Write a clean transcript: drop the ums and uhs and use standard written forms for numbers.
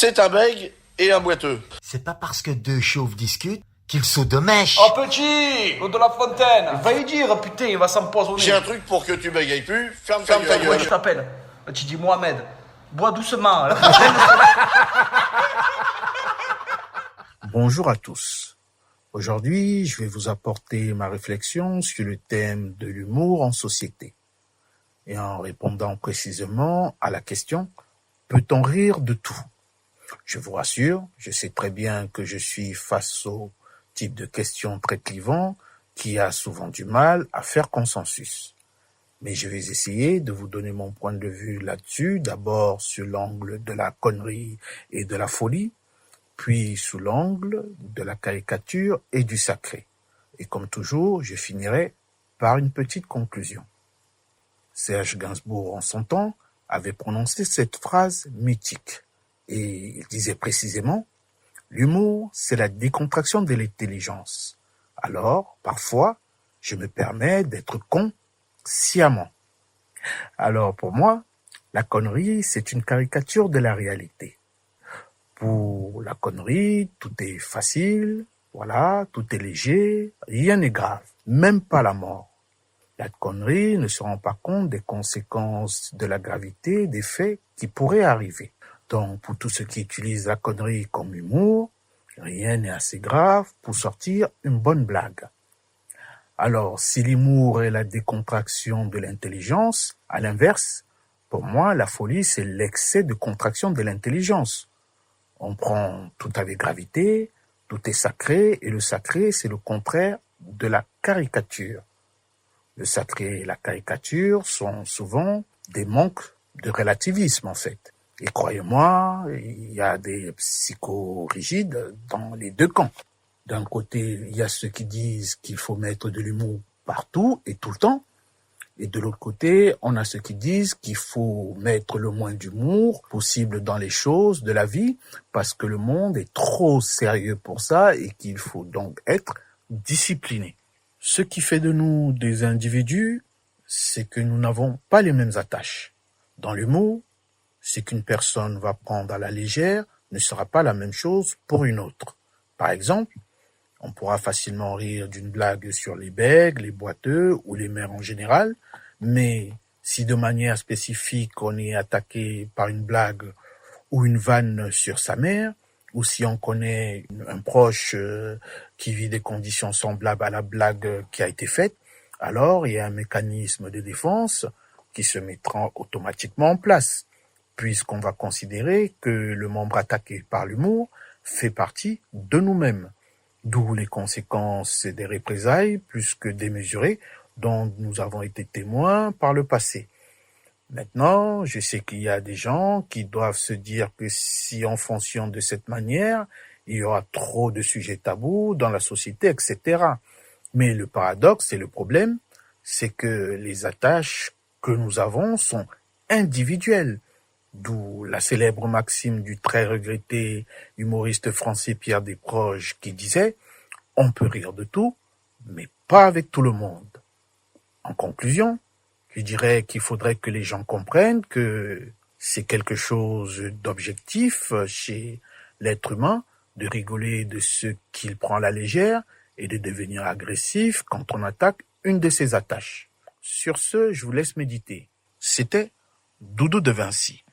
C'est un bègue et un boiteux. C'est pas parce que deux chauves discutent qu'ils sautent de mèche. Oh petit, l'eau de la fontaine. Va y dire, putain, il va s'empoisonner. J'ai un truc pour que tu bégayes plus. Ferme ta Comment gueule. je t'appelle? Tu dis Mohamed. Bois doucement. Bonjour à tous. Aujourd'hui, je vais vous apporter ma réflexion sur le thème de l'humour en société. Et en répondant précisément à la question « Peut-on rire de tout ?» Je vous rassure, je sais très bien que je suis face au type de question très clivant qui a souvent du mal à faire consensus. Mais je vais essayer de vous donner mon point de vue là-dessus, d'abord sur l'angle de la connerie et de la folie, puis sous l'angle de la caricature et du sacré. Et comme toujours, je finirai par une petite conclusion. Serge Gainsbourg, en son temps, avait prononcé cette phrase mythique. Et il disait précisément « L'humour, c'est la décontraction de l'intelligence. Alors, parfois, je me permets d'être con sciemment. » Alors, pour moi, la connerie, c'est une caricature de la réalité. Pour la connerie, tout est facile, voilà, tout est léger, rien n'est grave, même pas la mort. La connerie ne se rend pas compte des conséquences de la gravité des faits qui pourraient arriver. Donc, pour tous ceux qui utilisent la connerie comme humour, rien n'est assez grave pour sortir une bonne blague. Alors, si l'humour est la décontraction de l'intelligence, à l'inverse, pour moi, la folie, c'est l'excès de contraction de l'intelligence. On prend tout avec gravité, tout est sacré, et le sacré, c'est le contraire de la caricature. Le sacré et la caricature sont souvent des manques de relativisme, en fait. Et croyez-moi, il y a des psychorigides dans les deux camps. D'un côté, il y a ceux qui disent qu'il faut mettre de l'humour partout et tout le temps. Et de l'autre côté, on a ceux qui disent qu'il faut mettre le moins d'humour possible dans les choses de la vie parce que le monde est trop sérieux pour ça et qu'il faut donc être discipliné. Ce qui fait de nous des individus, c'est que nous n'avons pas les mêmes attaches. Dans l'humour, ce qu'une personne va prendre à la légère ne sera pas la même chose pour une autre. Par exemple, on pourra facilement rire d'une blague sur les bègues, les boiteux ou les mères en général, mais si de manière spécifique on est attaqué par une blague ou une vanne sur sa mère, ou si on connaît un proche qui vit des conditions semblables à la blague qui a été faite, alors il y a un mécanisme de défense qui se mettra automatiquement en place, puisqu'on va considérer que le membre attaqué par l'humour fait partie de nous-mêmes. D'où les conséquences des représailles plus que démesurées dont nous avons été témoins par le passé. Maintenant, je sais qu'il y a des gens qui doivent se dire que si on fonctionne de cette manière, il y aura trop de sujets tabous dans la société, etc. Mais le paradoxe et le problème, c'est que les attaches que nous avons sont individuelles. D'où la célèbre maxime du très regretté humoriste français Pierre Desproges qui disait « On peut rire de tout, mais pas avec tout le monde ». En conclusion, je dirais qu'il faudrait que les gens comprennent que c'est quelque chose d'objectif chez l'être humain de rigoler de ce qu'il prend à la légère et de devenir agressif quand on attaque une de ses attaches. Sur ce, je vous laisse méditer. C'était Doudou de Vinci.